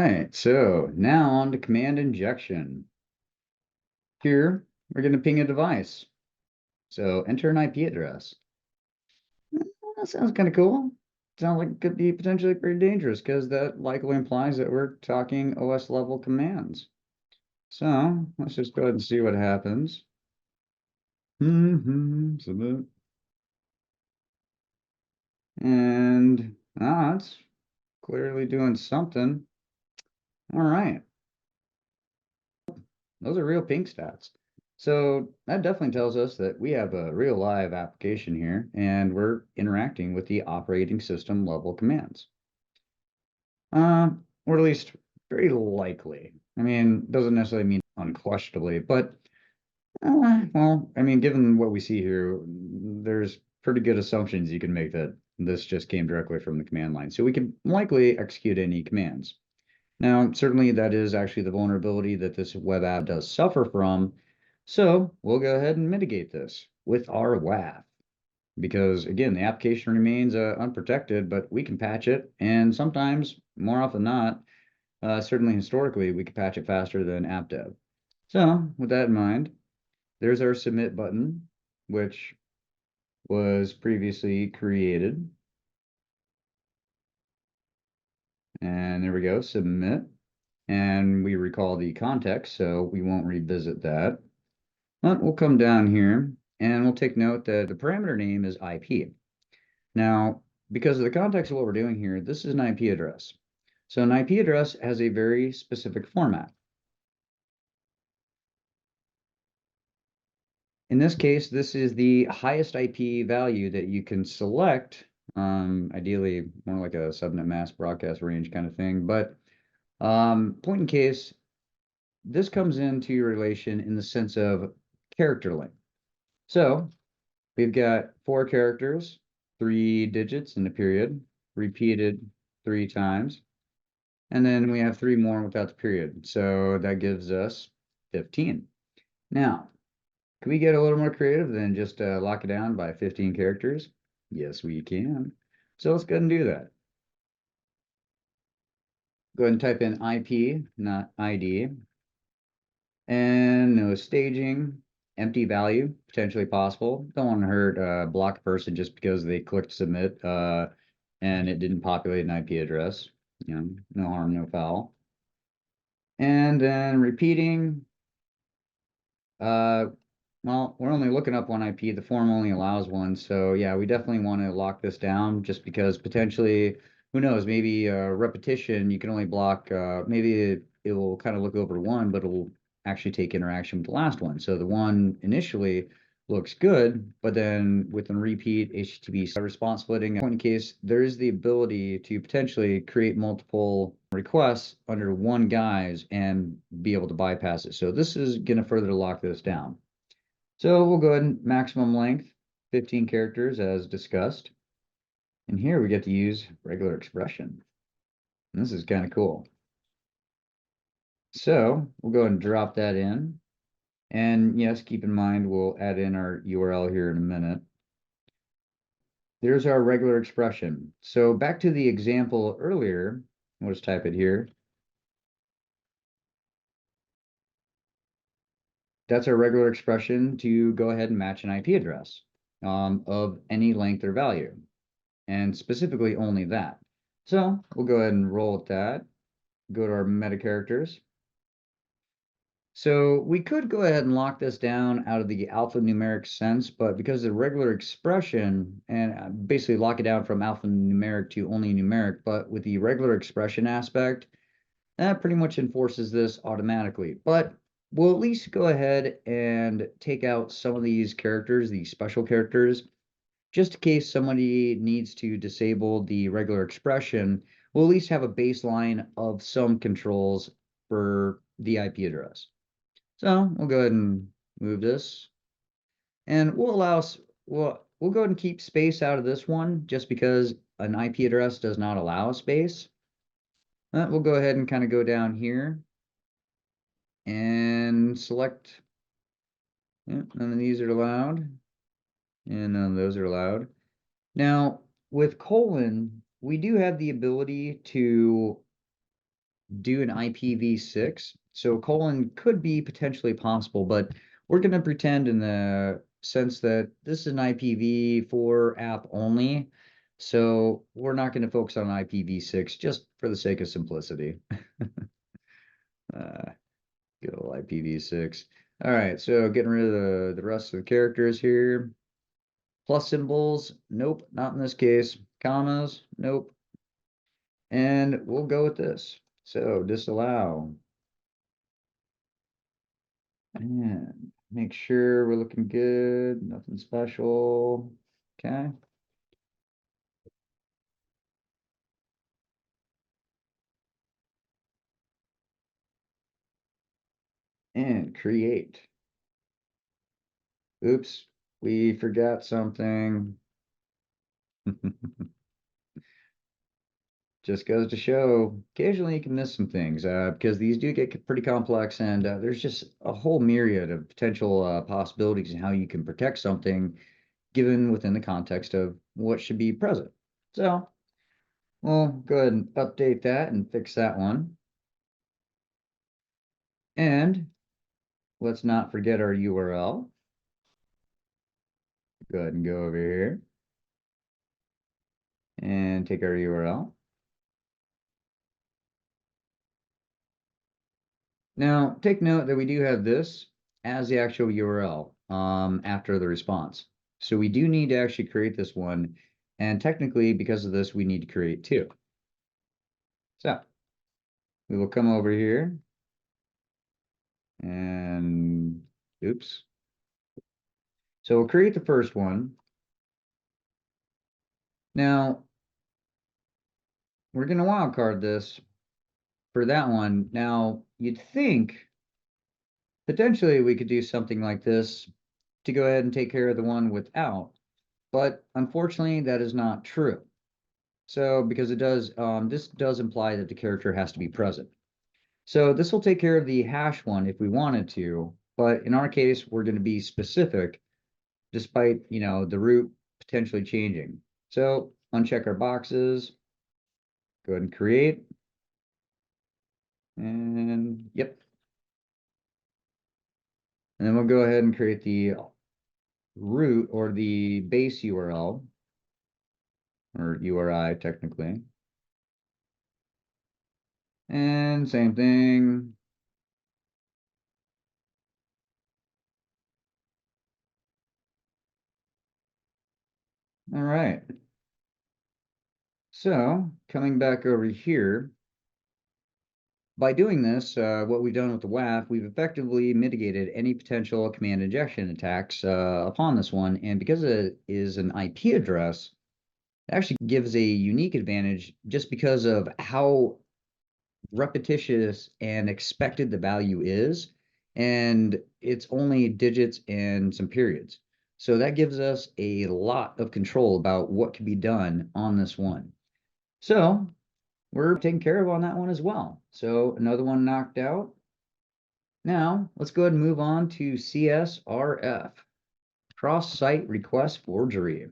right, so now on to command injection. Here, we're going to ping a device. So enter an IP address. That sounds kind of cool. Sounds like it could be potentially pretty dangerous because that likely implies that we're talking OS level commands. So let's just go ahead and see what happens. Submit. And it's clearly doing something. All right. Those are real ping stats. So that definitely tells us that we have a real live application here and we're interacting with the operating system level commands. Or at least very likely. I mean, doesn't necessarily mean unquestionably, but well, I mean, given what we see here, there's pretty good assumptions you can make that this just came directly from the command line. So we can likely execute any commands. Now, certainly that is actually the vulnerability that this web app does suffer from. So we'll go ahead and mitigate this with our WAF. Because again, the application remains unprotected, but we can patch it. And sometimes, more often than not, certainly historically, we can patch it faster than app dev. So with that in mind, there's our submit button, which was previously created. And there we go, submit. And we recall the context, so we won't revisit that. But we'll come down here and we'll take note that the parameter name is IP. Now, because of the context of what we're doing here, this is an IP address. So an IP address has a very specific format. In this case, this is the highest IP value that you can select, ideally more like a subnet mask broadcast range kind of thing. But point in case, this comes into your relation in the sense of character length. So we've got 4 characters, 3 digits in a period, repeated 3 times. And then we have 3 more without the period. So that gives us 15. Now, can we get a little more creative than just lock it down by 15 characters? Yes, we can. So let's go ahead and do that. Go ahead and type in IP, not ID. And no staging, empty value, potentially possible. Don't want to hurt block a person just because they clicked submit and it didn't populate an IP address. You know, no harm, no foul. And then repeating, well, we're only looking up one IP. The form only allows one. So yeah, we definitely want to lock this down just because potentially, who knows, maybe repetition, you can only block, maybe it will kind of look over one, but it'll actually take interaction with the last one. So the one initially looks good, but then with a repeat HTTP response splitting, in case there is the ability to potentially create multiple requests under one guise and be able to bypass it. So this is going to further lock this down. So we'll go ahead and maximum length, 15 characters as discussed. And here we get to use regular expression. And this is kind of cool. So we'll go ahead and drop that in. And yes, keep in mind, we'll add in our URL here in a minute. There's our regular expression. So back to the example earlier, we'll just type it here. That's our regular expression to go ahead and match an IP address of any length or value, and specifically only that. So we'll go ahead and roll with that. Go to our meta characters. So we could go ahead and lock this down out of the alphanumeric sense, but because the regular expression, and basically lock it down from alphanumeric to only numeric, but with the regular expression aspect, that pretty much enforces this automatically. But we'll at least go ahead and take out some of these characters, these special characters, just in case somebody needs to disable the regular expression. We'll at least have a baseline of some controls for the IP address. So we'll go ahead and move this, and we'll go ahead and keep space out of this one just because an IP address does not allow space. We'll go ahead and kind of go down here and select, none of these are allowed, and none of those are allowed. Now, with colon, we do have the ability to do an IPv6. So colon could be potentially possible, but we're going to pretend in the sense that this is an IPv4 app only. So we're not going to focus on IPv6 just for the sake of simplicity. Good old IPv6. All right, so getting rid of the rest of the characters here. Plus symbols, nope, not in this case. Commas, nope. And we'll go with this. So disallow. And make sure we're looking good, nothing special. Okay. And create. Oops, we forgot something. Just goes to show, occasionally you can miss some things because these do get pretty complex, and there's just a whole myriad of potential possibilities in how you can protect something given within the context of what should be present. So we'll go ahead and update that and fix that one. And let's not forget our URL. Go ahead and go over here and take our URL. Now, take note that we do have this as the actual URL after the response. So we do need to actually create this one. And technically, because of this, we need to create two. So we will come over here and oops. So we'll create the first one. Now, we're going to wildcard this for that one. Now, you'd think potentially we could do something like this to go ahead and take care of the one without, but unfortunately that is not true. So because it does, this does imply that the character has to be present. So this will take care of the hash one if we wanted to, but in our case, we're going to be specific despite, the root potentially changing. So uncheck our boxes, go ahead and create, and yep. And then we'll go ahead and create the root or the base URL, or URI technically. And same thing. All right. So coming back over here, by doing this, what we've done with the WAF, we've effectively mitigated any potential command injection attacks upon this one. And because it is an IP address, it actually gives a unique advantage just because of how repetitious and expected the value is. And it's only digits and some periods. So that gives us a lot of control about what can be done on this one. So we're taken care of on that one as well. So another one knocked out. Now let's go ahead and move on to CSRF, cross-site request forgery.